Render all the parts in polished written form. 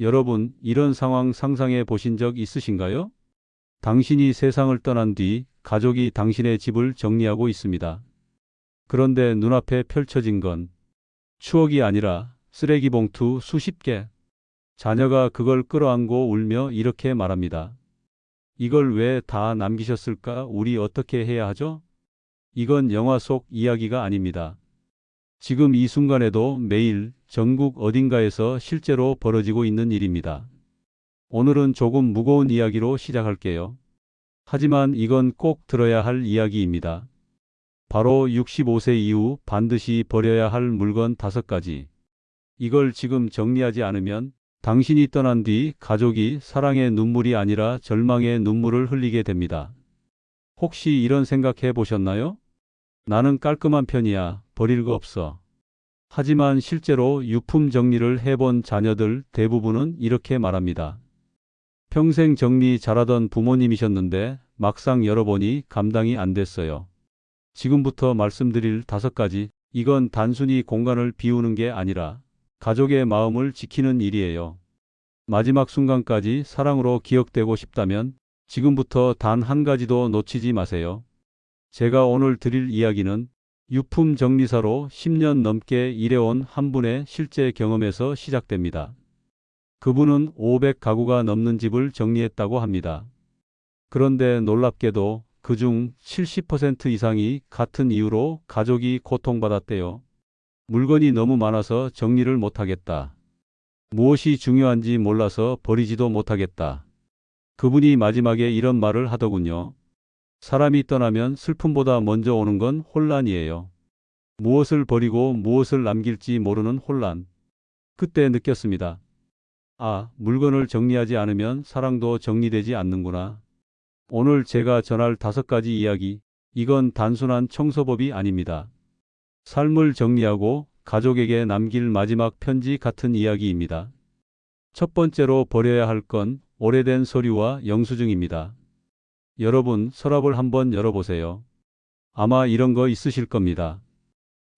여러분, 이런 상황 상상해 보신 적 있으신가요? 당신이 세상을 떠난 뒤 가족이 당신의 집을 정리하고 있습니다. 그런데 눈앞에 펼쳐진 건 추억이 아니라 쓰레기 봉투 수십 개. 자녀가 그걸 끌어안고 울며 이렇게 말합니다. 이걸 왜 다 남기셨을까? 우리 어떻게 해야 하죠? 이건 영화 속 이야기가 아닙니다. 지금 이 순간에도 매일 전국 어딘가에서 실제로 벌어지고 있는 일입니다. 오늘은 조금 무거운 이야기로 시작할게요. 하지만 이건 꼭 들어야 할 이야기입니다. 바로 65세 이후 반드시 버려야 할 물건 5가지. 이걸 지금 정리하지 않으면 당신이 떠난 뒤 가족이 사랑의 눈물이 아니라 절망의 눈물을 흘리게 됩니다. 혹시 이런 생각해 보셨나요? 나는 깔끔한 편이야. 버릴 거 없어. 하지만 실제로 유품 정리를 해본 자녀들 대부분은 이렇게 말합니다. 평생 정리 잘하던 부모님이셨는데 막상 열어보니 감당이 안 됐어요. 지금부터 말씀드릴 5가지. 이건 단순히 공간을 비우는 게 아니라 가족의 마음을 지키는 일이에요. 마지막 순간까지 사랑으로 기억되고 싶다면 지금부터 단 한 가지도 놓치지 마세요. 제가 오늘 드릴 이야기는 유품 정리사로 10년 넘게 일해온 한 분의 실제 경험에서 시작됩니다. 그분은 500가구가 넘는 집을 정리했다고 합니다. 그런데 놀랍게도 그중 70% 이상이 같은 이유로 가족이 고통받았대요. 물건이 너무 많아서 정리를 못하겠다. 무엇이 중요한지 몰라서 버리지도 못하겠다. 그분이 마지막에 이런 말을 하더군요. 사람이 떠나면 슬픔보다 먼저 오는 건 혼란이에요. 무엇을 버리고 무엇을 남길지 모르는 혼란. 그때 느꼈습니다. 아, 물건을 정리하지 않으면 사랑도 정리되지 않는구나. 오늘 제가 전할 5가지 이야기. 이건 단순한 청소법이 아닙니다. 삶을 정리하고 가족에게 남길 마지막 편지 같은 이야기입니다. 첫 번째로 버려야 할 건 오래된 서류와 영수증입니다. 여러분, 서랍을 한번 열어보세요. 아마 이런 거 있으실 겁니다.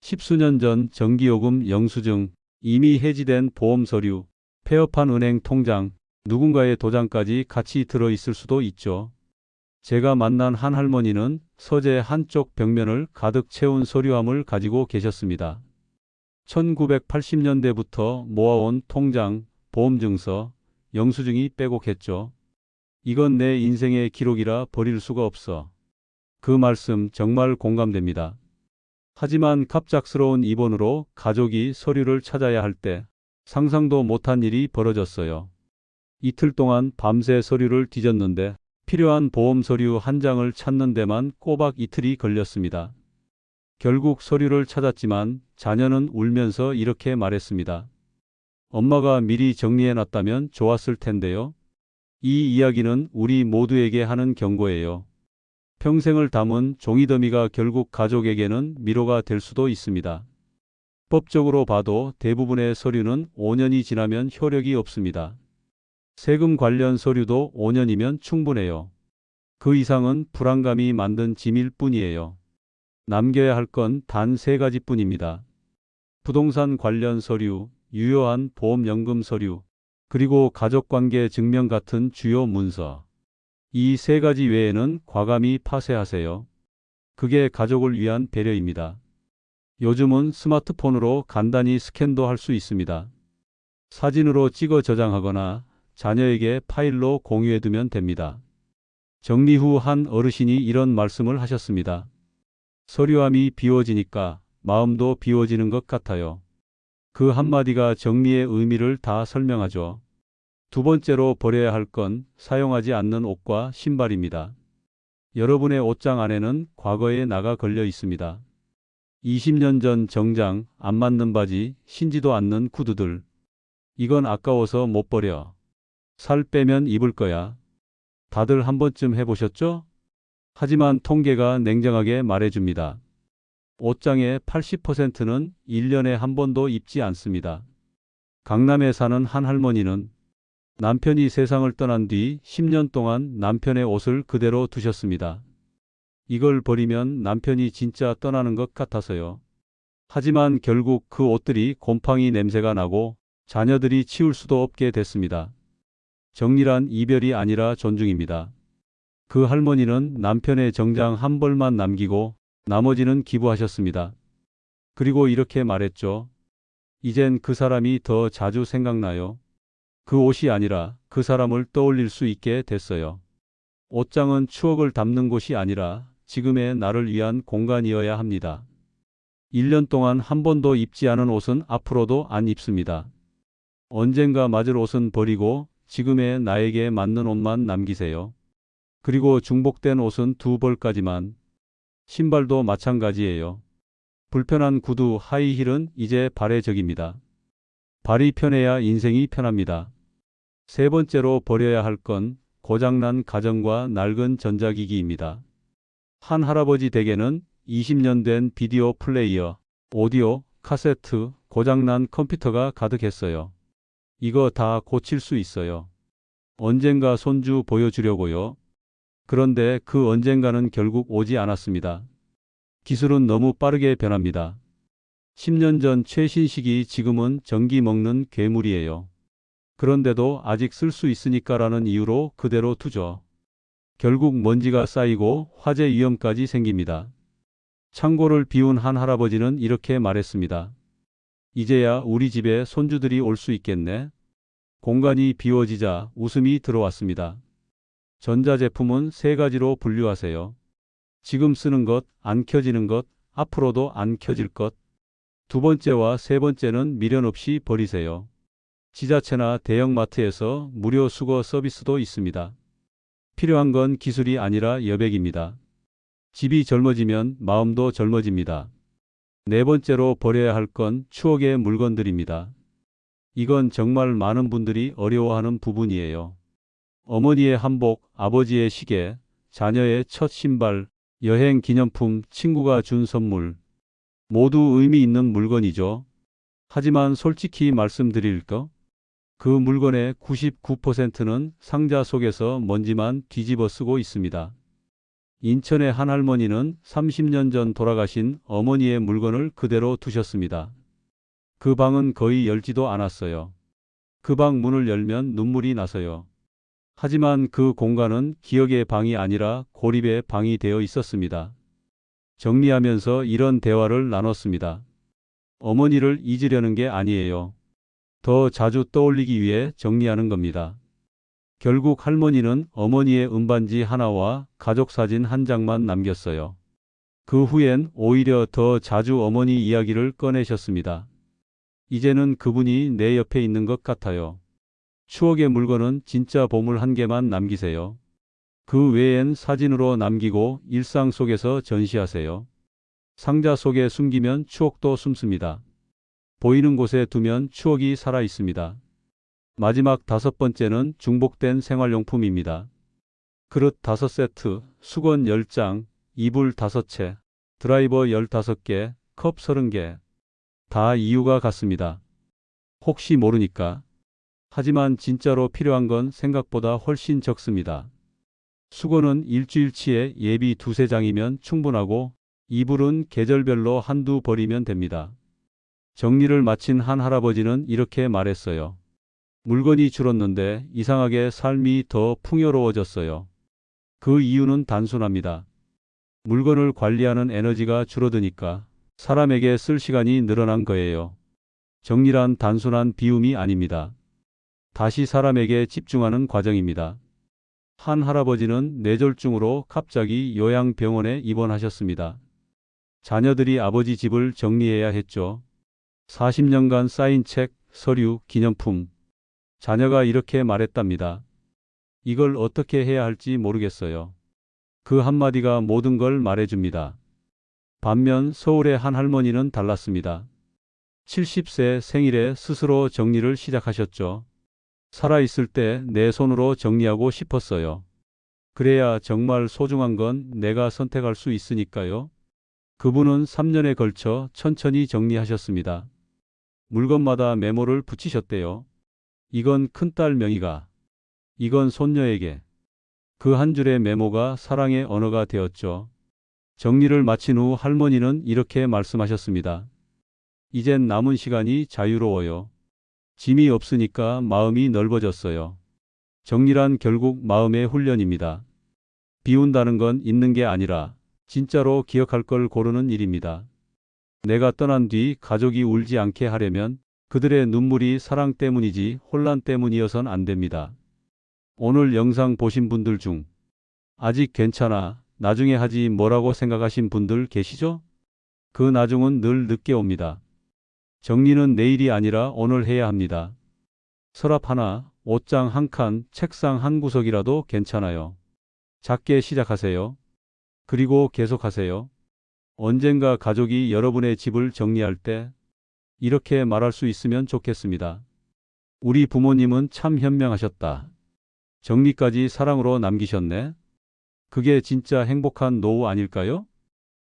십수년 전 전기요금 영수증, 이미 해지된 보험 서류, 폐업한 은행 통장, 누군가의 도장까지 같이 들어있을 수도 있죠. 제가 만난 한 할머니는 서재 한쪽 벽면을 가득 채운 서류함을 가지고 계셨습니다. 1980년대부터 모아온 통장, 보험증서, 영수증이 빼곡했죠. 이건 내 인생의 기록이라 버릴 수가 없어. 그 말씀 정말 공감됩니다. 하지만 갑작스러운 입원으로 가족이 서류를 찾아야 할 때 상상도 못한 일이 벌어졌어요. 이틀 동안 밤새 서류를 뒤졌는데 필요한 보험 서류 한 장을 찾는 데만 꼬박 이틀이 걸렸습니다. 결국 서류를 찾았지만 자녀는 울면서 이렇게 말했습니다. 엄마가 미리 정리해놨다면 좋았을 텐데요. 이 이야기는 우리 모두에게 하는 경고예요. 평생을 담은 종이더미가 결국 가족에게는 미로가 될 수도 있습니다. 법적으로 봐도 대부분의 서류는 5년이 지나면 효력이 없습니다. 세금 관련 서류도 5년이면 충분해요. 그 이상은 불안감이 만든 짐일 뿐이에요. 남겨야 할 건 단 3가지뿐입니다. 부동산 관련 서류, 유효한 보험연금 서류, 그리고 가족관계 증명 같은 주요 문서. 이 3가지 외에는 과감히 파쇄하세요. 그게 가족을 위한 배려입니다. 요즘은 스마트폰으로 간단히 스캔도 할 수 있습니다. 사진으로 찍어 저장하거나 자녀에게 파일로 공유해두면 됩니다. 정리 후 한 어르신이 이런 말씀을 하셨습니다. 서류함이 비워지니까 마음도 비워지는 것 같아요. 그 한마디가 정리의 의미를 다 설명하죠. 두 번째로 버려야 할 건 사용하지 않는 옷과 신발입니다. 여러분의 옷장 안에는 과거의 나가 걸려 있습니다. 20년 전 정장, 안 맞는 바지, 신지도 않는 구두들. 이건 아까워서 못 버려. 살 빼면 입을 거야. 다들 한 번쯤 해보셨죠? 하지만 통계가 냉정하게 말해줍니다. 옷장의 80%는 1년에 한 번도 입지 않습니다. 강남에 사는 한 할머니는 남편이 세상을 떠난 뒤 10년 동안 남편의 옷을 그대로 두셨습니다. 이걸 버리면 남편이 진짜 떠나는 것 같아서요. 하지만 결국 그 옷들이 곰팡이 냄새가 나고 자녀들이 치울 수도 없게 됐습니다. 정리란 이별이 아니라 존중입니다. 그 할머니는 남편의 정장 한 벌만 남기고 나머지는 기부하셨습니다. 그리고 이렇게 말했죠. 이젠 그 사람이 더 자주 생각나요. 그 옷이 아니라 그 사람을 떠올릴 수 있게 됐어요. 옷장은 추억을 담는 곳이 아니라 지금의 나를 위한 공간이어야 합니다. 1년 동안 한 번도 입지 않은 옷은 앞으로도 안 입습니다. 언젠가 맞을 옷은 버리고 지금의 나에게 맞는 옷만 남기세요. 그리고 중복된 옷은 2벌까지만. 신발도 마찬가지예요. 불편한 구두, 하이힐은 이제 발의 적입니다. 발이 편해야 인생이 편합니다. 세 번째로 버려야 할 건 고장난 가전과 낡은 전자기기입니다. 한 할아버지 댁에는 20년 된 비디오 플레이어, 오디오, 카세트, 고장난 컴퓨터가 가득했어요. 이거 다 고칠 수 있어요. 언젠가 손주 보여주려고요. 그런데 그 언젠가는 결국 오지 않았습니다. 기술은 너무 빠르게 변합니다. 10년 전 최신식이 지금은 전기 먹는 괴물이에요. 그런데도 아직 쓸 수 있으니까라는 이유로 그대로 두죠. 결국 먼지가 쌓이고 화재 위험까지 생깁니다. 창고를 비운 한 할아버지는 이렇게 말했습니다. 이제야 우리 집에 손주들이 올 수 있겠네. 공간이 비워지자 웃음이 들어왔습니다. 전자제품은 3가지로 분류하세요. 지금 쓰는 것, 안 켜지는 것, 앞으로도 안 켜질 것. 2번째와 3번째는 미련 없이 버리세요. 지자체나 대형마트에서 무료 수거 서비스도 있습니다. 필요한 건 기술이 아니라 여백입니다. 집이 젊어지면 마음도 젊어집니다. 4번째로 버려야 할 건 추억의 물건들입니다. 이건 정말 많은 분들이 어려워하는 부분이에요. 어머니의 한복, 아버지의 시계, 자녀의 첫 신발, 여행 기념품, 친구가 준 선물. 모두 의미 있는 물건이죠. 하지만 솔직히 말씀드릴까? 그 물건의 99%는 상자 속에서 먼지만 뒤집어 쓰고 있습니다. 인천의 한 할머니는 30년 전 돌아가신 어머니의 물건을 그대로 두셨습니다. 그 방은 거의 열지도 않았어요. 그 방 문을 열면 눈물이 나서요. 하지만 그 공간은 기억의 방이 아니라 고립의 방이 되어 있었습니다. 정리하면서 이런 대화를 나눴습니다. 어머니를 잊으려는 게 아니에요. 더 자주 떠올리기 위해 정리하는 겁니다. 결국 할머니는 어머니의 은반지 하나와 가족 사진 한 장만 남겼어요. 그 후엔 오히려 더 자주 어머니 이야기를 꺼내셨습니다. 이제는 그분이 내 옆에 있는 것 같아요. 추억의 물건은 진짜 보물 1개만 남기세요. 그 외엔 사진으로 남기고 일상 속에서 전시하세요. 상자 속에 숨기면 추억도 숨습니다. 보이는 곳에 두면 추억이 살아 있습니다. 마지막 5번째는 중복된 생활용품입니다. 그릇 5세트, 수건 10장, 이불 5채, 드라이버 15개, 컵 30개. 다 이유가 같습니다. 혹시 모르니까. 하지만 진짜로 필요한 건 생각보다 훨씬 적습니다. 수건은 일주일치에 예비 2~3장이면 충분하고 이불은 계절별로 한두 벌이면 됩니다. 정리를 마친 한 할아버지는 이렇게 말했어요. 물건이 줄었는데 이상하게 삶이 더 풍요로워졌어요. 그 이유는 단순합니다. 물건을 관리하는 에너지가 줄어드니까 사람에게 쓸 시간이 늘어난 거예요. 정리란 단순한 비움이 아닙니다. 다시 사람에게 집중하는 과정입니다. 한 할아버지는 뇌졸중으로 갑자기 요양병원에 입원하셨습니다. 자녀들이 아버지 집을 정리해야 했죠. 40년간 쌓인 책, 서류, 기념품. 자녀가 이렇게 말했답니다. 이걸 어떻게 해야 할지 모르겠어요. 그 한마디가 모든 걸 말해줍니다. 반면 서울의 한 할머니는 달랐습니다. 70세 생일에 스스로 정리를 시작하셨죠. 살아있을 때 내 손으로 정리하고 싶었어요. 그래야 정말 소중한 건 내가 선택할 수 있으니까요. 그분은 3년에 걸쳐 천천히 정리하셨습니다. 물건마다 메모를 붙이셨대요. 이건 큰딸 명의가, 이건 손녀에게. 그 한 줄의 메모가 사랑의 언어가 되었죠. 정리를 마친 후 할머니는 이렇게 말씀하셨습니다. 이젠 남은 시간이 자유로워요. 짐이 없으니까 마음이 넓어졌어요. 정리란 결국 마음의 훈련입니다. 비운다는 건 있는 게 아니라 진짜로 기억할 걸 고르는 일입니다. 내가 떠난 뒤 가족이 울지 않게 하려면 그들의 눈물이 사랑 때문이지 혼란 때문이어선 안 됩니다. 오늘 영상 보신 분들 중 아직 괜찮아, 나중에 하지 뭐라고 생각하신 분들 계시죠? 그 나중은 늘 늦게 옵니다. 정리는 내일이 아니라 오늘 해야 합니다. 서랍 하나, 옷장 한 칸, 책상 한 구석이라도 괜찮아요. 작게 시작하세요. 그리고 계속하세요. 언젠가 가족이 여러분의 집을 정리할 때 이렇게 말할 수 있으면 좋겠습니다. 우리 부모님은 참 현명하셨다. 정리까지 사랑으로 남기셨네. 그게 진짜 행복한 노후 아닐까요?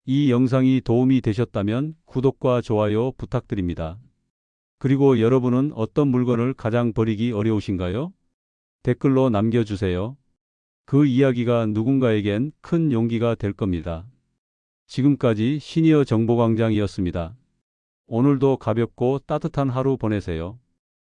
이 영상이 도움이 되셨다면 구독과 좋아요 부탁드립니다. 그리고 여러분은 어떤 물건을 가장 버리기 어려우신가요? 댓글로 남겨주세요. 그 이야기가 누군가에겐 큰 용기가 될 겁니다. 지금까지 시니어 정보광장이었습니다. 오늘도 가볍고 따뜻한 하루 보내세요.